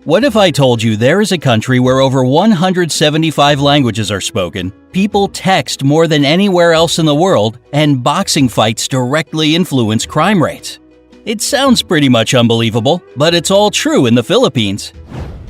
What if I told you there is a country where over 175 languages are spoken, people text more than anywhere else in the world, and boxing fights directly influence crime rates? It sounds pretty much unbelievable, but it's all true in the Philippines.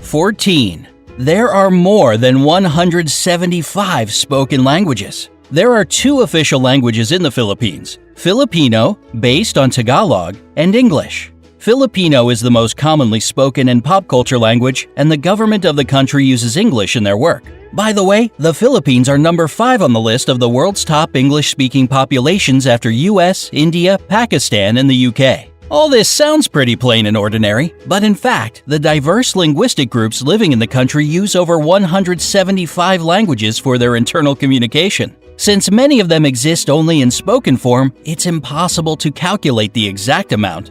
14. There are more than 175 spoken languages. There are 2 official languages in the Philippines: Filipino, based on Tagalog, and English. Filipino is the most commonly spoken and pop culture language, and the government of the country uses English in their work. By the way, the Philippines are number 5 on the list of the world's top English-speaking populations after US, India, Pakistan, and the UK. All this sounds pretty plain and ordinary, but in fact, the diverse linguistic groups living in the country use over 175 languages for their internal communication. Since many of them exist only in spoken form, it's impossible to calculate the exact amount.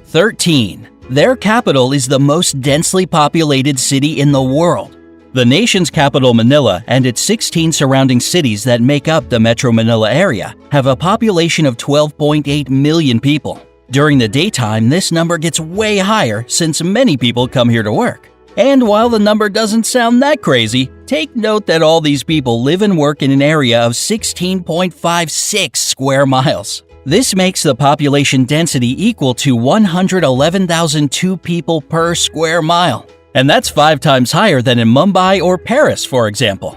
13. Their capital is the most densely populated city in the world. The nation's capital, Manila, and its 16 surrounding cities that make up the Metro Manila area have a population of 12.8 million people. During the daytime, this number gets way higher since many people come here to work. And while the number doesn't sound that crazy, take note that all these people live and work in an area of 16.56 square miles. This makes the population density equal to 111,002 people per square mile. And that's 5 times higher than in Mumbai or Paris, for example.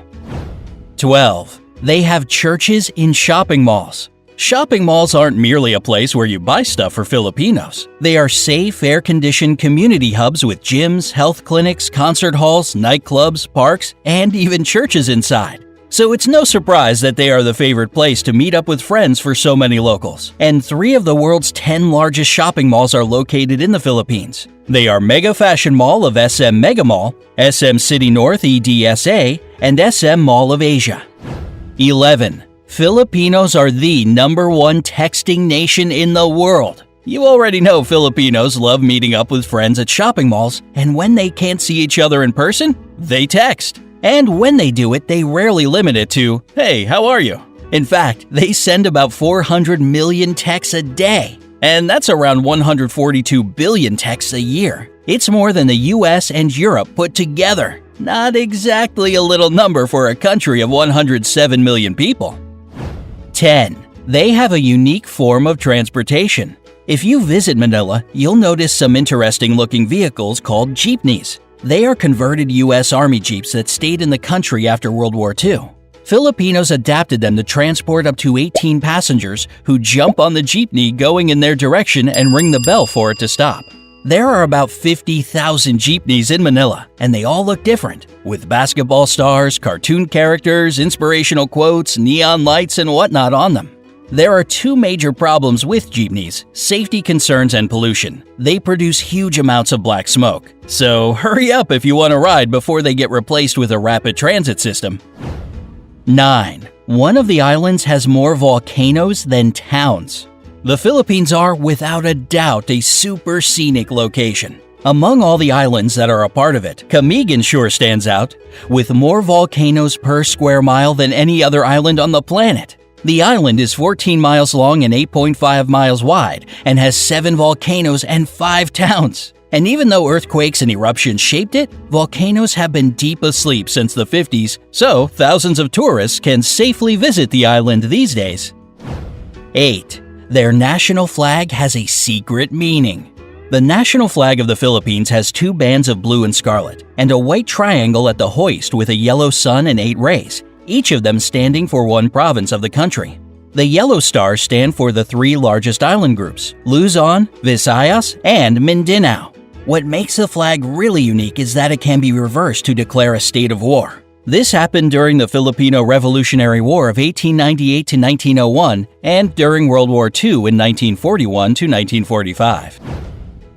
12. They have churches in shopping malls. Shopping malls aren't merely a place where you buy stuff for Filipinos. They are safe, air-conditioned community hubs with gyms, health clinics, concert halls, nightclubs, parks, and even churches inside. So it's no surprise that they are the favorite place to meet up with friends for so many locals. And 3 of the world's 10 largest shopping malls are located in the Philippines. They are Mega Fashion Mall of SM Mega Mall, SM City North EDSA, and SM Mall of Asia. 11. Filipinos are the #1 texting nation in the world. You already know Filipinos love meeting up with friends at shopping malls, and when they can't see each other in person, they text. And when they do it, they rarely limit it to, "Hey, how are you?" In fact, they send about 400 million texts a day. And that's around 142 billion texts a year. It's more than the US and Europe put together. Not exactly a little number for a country of 107 million people. 10. They have a unique form of transportation. If you visit Manila, you'll notice some interesting looking vehicles called jeepneys. They are converted US Army Jeeps that stayed in the country after World War II. Filipinos adapted them to transport up to 18 passengers who jump on the jeepney going in their direction and ring the bell for it to stop. There are about 50,000 jeepneys in Manila, and they all look different, with basketball stars, cartoon characters, inspirational quotes, neon lights, and whatnot on them. There are 2 major problems with jeepneys: safety concerns and pollution. They produce huge amounts of black smoke. So hurry up if you want to ride before they get replaced with a rapid transit system. 9. One of the islands has more volcanoes than towns. The Philippines are, without a doubt, a super scenic location. Among all the islands that are a part of it, Camiguin sure stands out, with more volcanoes per square mile than any other island on the planet. The island is 14 miles long and 8.5 miles wide and has 7 volcanoes and 5 towns. And even though earthquakes and eruptions shaped it, volcanoes have been deep asleep since the 50s, so thousands of tourists can safely visit the island these days. 8. Their national flag has a secret meaning. The national flag of the Philippines has 2 bands of blue and scarlet, and a white triangle at the hoist with a yellow sun and 8 rays, each of them standing for one province of the country. The yellow stars stand for the 3 largest island groups: Luzon, Visayas, and Mindanao. What makes the flag really unique is that it can be reversed to declare a state of war. This happened during the Filipino Revolutionary War of 1898 to 1901 and during World War II in 1941 to 1945.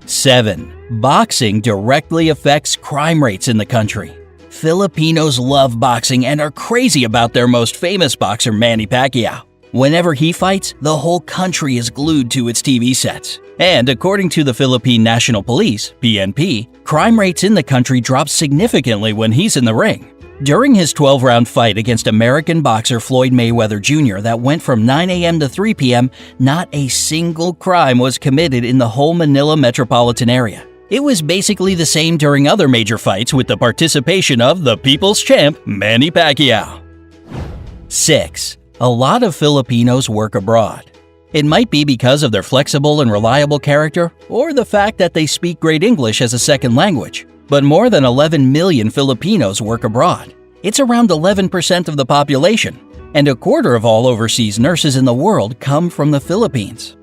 7. Boxing directly affects crime rates in the country. Filipinos love boxing and are crazy about their most famous boxer, Manny Pacquiao. Whenever he fights, the whole country is glued to its TV sets. And according to the Philippine National Police, PNP, crime rates in the country drop significantly when he's in the ring. During his 12-round fight against American boxer Floyd Mayweather Jr. that went from 9 a.m. to 3 p.m., not a single crime was committed in the whole Manila metropolitan area. It was basically the same during other major fights with the participation of the people's champ, Manny Pacquiao. 6. A lot of Filipinos work abroad. It might be because of their flexible and reliable character, or the fact that they speak great English as a second language, but more than 11 million Filipinos work abroad. It's around 11% of the population, and a quarter of all overseas nurses in the world come from the Philippines.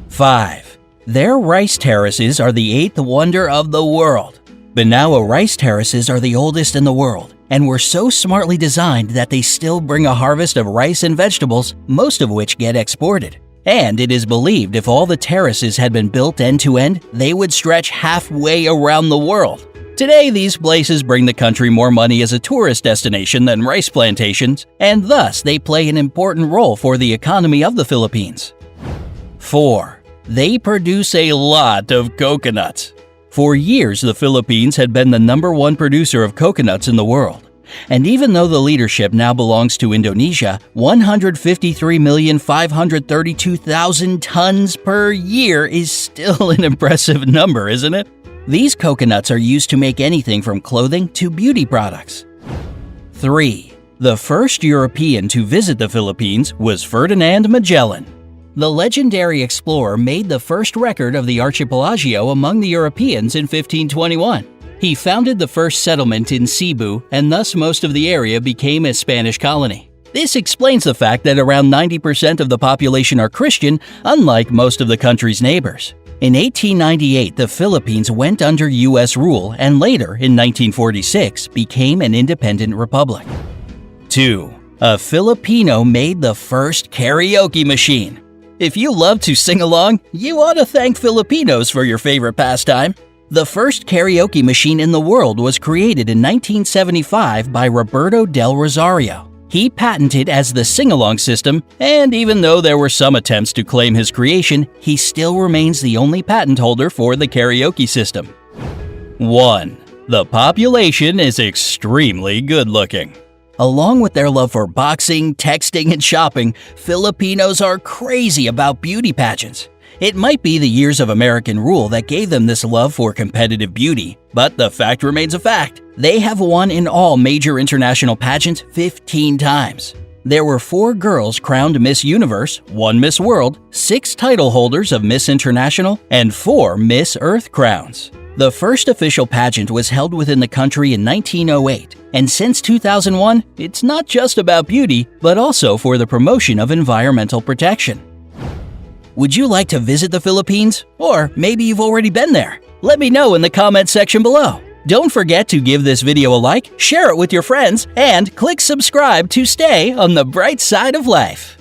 5. Their rice terraces are the 8th wonder of the world. Banaua rice terraces are the oldest in the world, and were so smartly designed that they still bring a harvest of rice and vegetables, most of which get exported. And it is believed if all the terraces had been built end to end, they would stretch halfway around the world. Today, these places bring the country more money as a tourist destination than rice plantations, and thus they play an important role for the economy of the Philippines. 4. They produce a lot of coconuts. For years, the Philippines had been the #1 producer of coconuts in the world. And even though the leadership now belongs to Indonesia, 153,532,000 tons per year is still an impressive number, isn't it? These coconuts are used to make anything from clothing to beauty products. 3. The first European to visit the Philippines was Ferdinand Magellan. The legendary explorer made the first record of the archipelago among the Europeans in 1521. He founded the first settlement in Cebu, and thus most of the area became a Spanish colony. This explains the fact that around 90% of the population are Christian, unlike most of the country's neighbors. In 1898, the Philippines went under U.S. rule and later, in 1946, became an independent republic. 2. A Filipino made the first karaoke machine. If you love to sing along, you ought to thank Filipinos for your favorite pastime. The first karaoke machine in the world was created in 1975 by Roberto Del Rosario. He patented as the sing-along system, and even though there were some attempts to claim his creation, he still remains the only patent holder for the karaoke system. 1. The population is extremely good-looking. Along with their love for boxing, texting, and shopping, Filipinos are crazy about beauty pageants. It might be the years of American rule that gave them this love for competitive beauty, but the fact remains a fact. They have won in all major international pageants 15 times. There were 4 girls crowned Miss Universe, 1 Miss World, 6 title holders of Miss International, and 4 Miss Earth crowns. The first official pageant was held within the country in 1908, and since 2001, it's not just about beauty, but also for the promotion of environmental protection. Would you like to visit the Philippines? Or maybe you've already been there? Let me know in the comment section below. Don't forget to give this video a like, share it with your friends, and click subscribe to stay on the bright side of life.